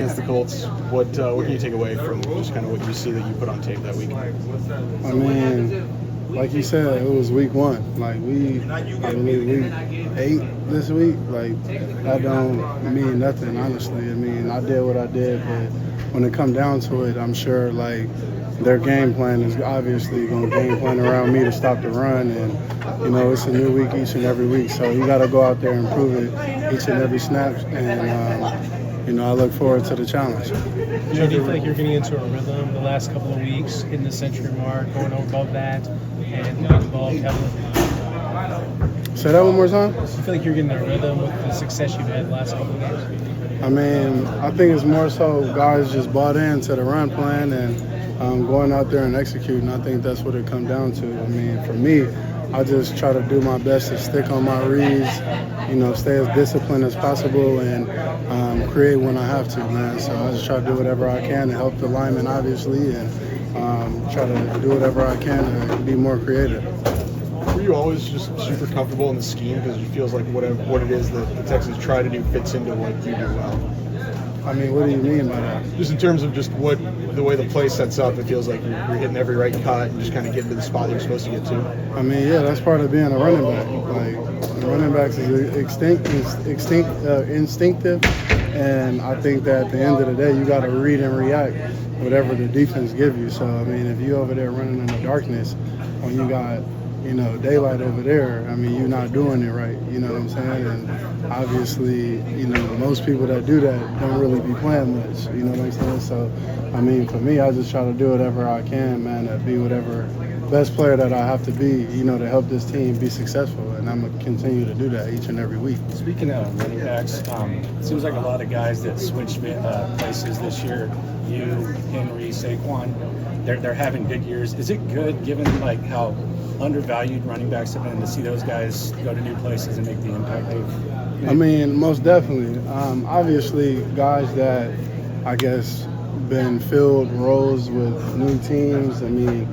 Against the Colts, what can you take away from just kind of what you see that you put on tape that week? I mean, like you said, it was week 1. Like I believe week 8 this week. Like that don't mean nothing, honestly. I mean, I did what I did, but when it come down to it, I'm sure like their game plan is obviously going to game plan around me to stop the run, and it's a new week each and every week, so you got to go out there and prove it each and every snap, and I look forward to the challenge. Do you feel like you're getting into a rhythm the last couple of weeks in the century mark, going above that, and getting involved heavily? Say that one more time? Do you feel like you're getting a rhythm with the success you've had the last couple of games? I mean, I think it's more so guys just bought into the run plan and going out there and executing. I think that's what it comes down to. I mean, for me, I just try to do my best to stick on my reads, stay as disciplined as possible, and create when I have to, man. So I just try to do whatever I can to help the linemen, obviously, and try to do whatever I can to be more creative. Were you always just super comfortable in the scheme because it feels like what it is that the Texans try to do fits into what you do well? I mean, what do you mean by that? Just in terms of just the way the play sets up, it feels like you're hitting every right cut and just kind of getting to the spot that you're supposed to get to. I mean, yeah, that's part of being a running back. Like, running backs is instinctive, and I think that at the end of the day, you got to read and react whatever the defense give you. So, I mean, if you over there running in the darkness when you got daylight over there, I mean, you're not doing it right, you know what I'm saying? And obviously, most people that do that don't really be playing much, you know what I'm saying? So, I mean, for me, I just try to do whatever I can, man, to be whatever best player that I have to be, to help this team be successful. And I'm going to continue to do that each and every week. Speaking of running backs, it seems like a lot of guys that switched places this year, you, Henry, Saquon, they're having good years. Is it good, given like how undervalued running backs have been, to see those guys go to new places and make the impact they've made? I mean, most definitely. Obviously, guys that, I guess, been filled roles with new teams. I mean,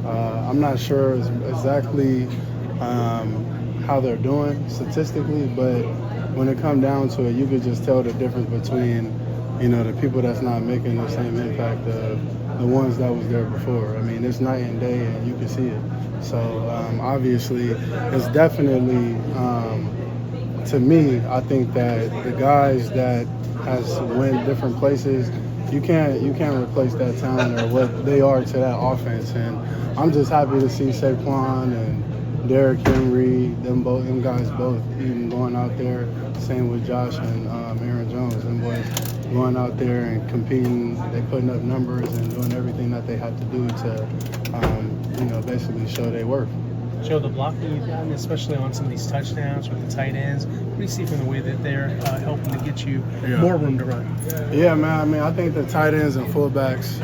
I'm not sure exactly how they're doing statistically, but when it comes down to it, you could just tell the difference between, the people that's not making the same impact of the ones that was there before. I mean, it's night and day, and you can see it. So obviously, it's definitely, to me, I think that the guys that has went different places, you can't replace that talent or what they are to that offense. And I'm just happy to see Saquon and Derrick Henry, them guys both even going out there. Same with Josh and Aaron Jones. Them boys going out there and competing. They putting up numbers and doing everything that they have to do to, basically show their worth. Joe, the blocking you've gotten, especially on some of these touchdowns with the tight ends, what do you see from the way that they're helping to get you more room to run? Yeah, man. I mean, I think the tight ends and fullbacks,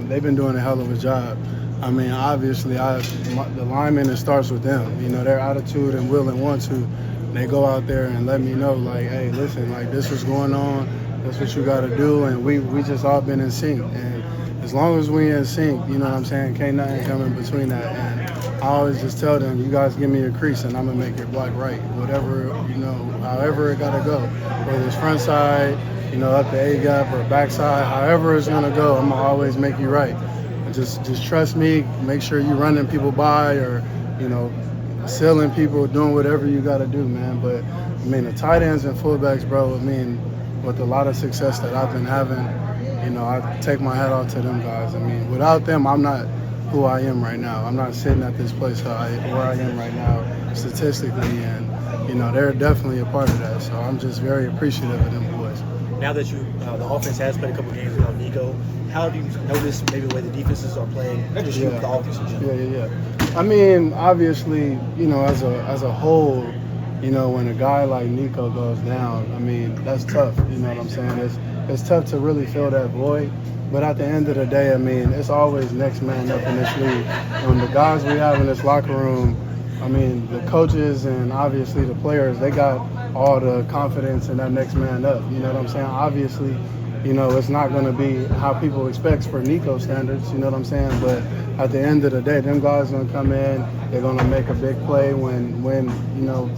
they've been doing a hell of a job. I mean, obviously, the linemen, it starts with them. Their attitude and will and want to. They go out there and let me know, like, hey, listen, like, this is going on. That's what you got to do. And we just all been in sync. And as long as we in sync, you know what I'm saying, can't nothing come in between that. And I always just tell them, you guys give me a crease and I'm going to make it black right. Whatever, however it got to go. Whether it's front side, up the A-gap or back side, however it's going to go, I'm going to always make you right. Just trust me, make sure you running people by or, sealing people, doing whatever you got to do, man. But, I mean, the tight ends and fullbacks, bro, I mean, with a lot of success that I've been having, I take my hat off to them guys. I mean, without them, I'm not who I am right now. I'm not sitting at this place where I am right now statistically, and, they're definitely a part of that. So I'm just very appreciative of them boys. Now that the offense has played a couple games without Nico, how have you noticed maybe the way the defenses are playing, not just you, but the offense in general? Yeah. I mean, obviously, as a whole, when a guy like Nico goes down, I mean, that's tough. You know what I'm saying? It's tough to really fill that void. But at the end of the day, I mean, it's always next man up in this league. And the guys we have in this locker room, I mean, the coaches and obviously the players, they got all the confidence in that next man up. You know what I'm saying? Obviously, it's not going to be how people expect for Nico standards, you know what I'm saying? But at the end of the day, them guys gonna come in. They're gonna make a big play when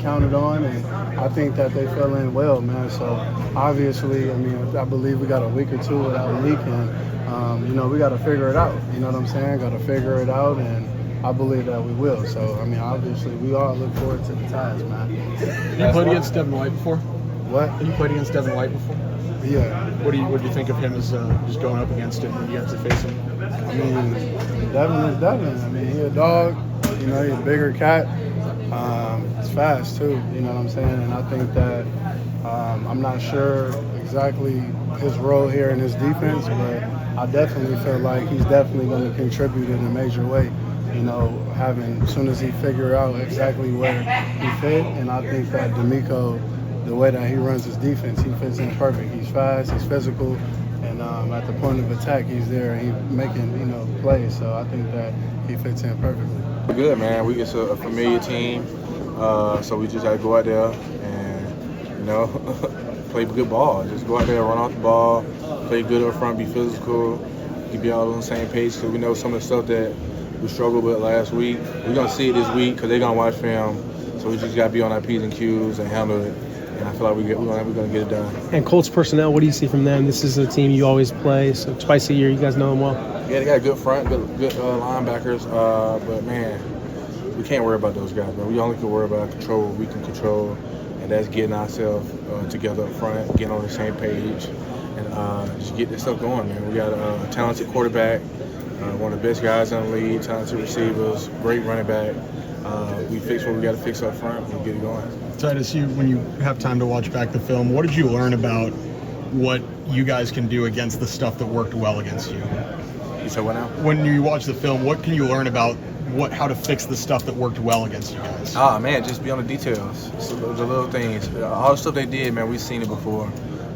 counted on, and I think that they fell in well, man. So obviously, I mean, I believe we got a week or two without Nico, and we got to figure it out. You know what I'm saying? Got to figure it out, and I believe that we will. So I mean, obviously, we all look forward to the ties, man. You played against Devin White before? What? You played against Devin White before? Yeah. What do you think of him as just going up against him when you have to face him? I mean, Devin is Devin. I mean, he a dog. He's a bigger cat. He's fast too. You know what I'm saying? And I think that I'm not sure exactly his role here in his defense, but I definitely feel like he's definitely going to contribute in a major way. As soon as he figure out exactly where he fit, and I think that Nico, the way that he runs his defense, he fits in perfect. He's fast, he's physical, and at the point of attack, he's there and he's making plays. So I think that he fits in perfectly. We're good, man. It's a familiar team, so we just got to go out there and play good ball. Just go out there, run off the ball, play good up front, be physical, be all on the same page. So we know some of the stuff that we struggled with last week. We're gonna see it this week because they're gonna watch film. So we just gotta be on our P's and Q's and handle it. And I feel like we're gonna get it done. And Colts personnel, what do you see from them? This is a team you always play, so twice a year. You guys know them well. Yeah, they got a good front, good linebackers. But man, we can't worry about those guys, man. We only can worry about control what we can control, and that's getting ourselves together up front, getting on the same page, and just get this stuff going, man. We got a talented quarterback, one of the best guys in the league, talented receivers, great running back. We fix what we got to fix up front and get it going. Tytus, when you have time to watch back the film, what did you learn about what you guys can do against the stuff that worked well against you? You said what now? When you watch the film, what can you learn about how to fix the stuff that worked well against you guys? Man, just be on the details. So the little things. All the stuff they did, man, we've seen it before.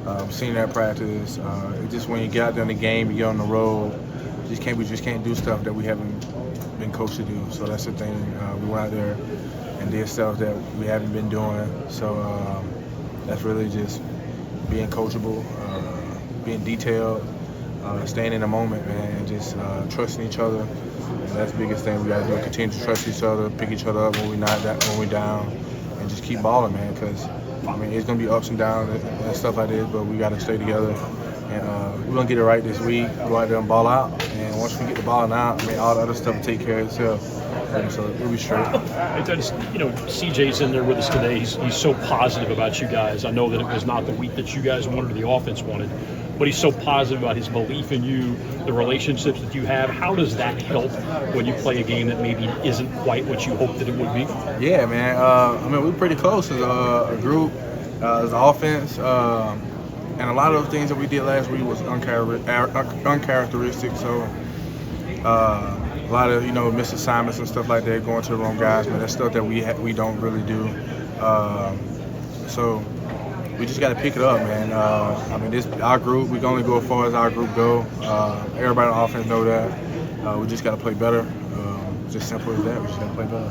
We've seen it at practice. It's just when you get out there in the game, you get on the road, we just can't do stuff that we haven't been coached to do. So that's the thing. We went out there and did stuff that we haven't been doing. So that's really just being coachable, being detailed, staying in the moment, man, and just trusting each other. And that's the biggest thing we got to do. Continue to trust each other, pick each other up when we're down, and just keep balling, man. Because it's gonna be ups and downs and stuff like this, but we got to stay together. And we're gonna get it right this week. Go out there and ball out. And once we get the ball out, all the other stuff will take care of itself. And so we'll be straight. CJ's in there with us today. He's so positive about you guys. I know that it was not the week that you guys wanted or the offense wanted, but he's so positive about his belief in you, the relationships that you have. How does that help when you play a game that maybe isn't quite what you hoped that it would be? Yeah, man. We're pretty close as a group, as an offense. And a lot of those things that we did last week was uncharacteristic. So a lot of missed assignments and stuff like that, going to the wrong guys. But that's stuff that we don't really do. So we just got to pick it up, man. This our group. We can only go as far as our group go. Everybody on offense know that. We just got to play better. Just simple as that. We just got to play better.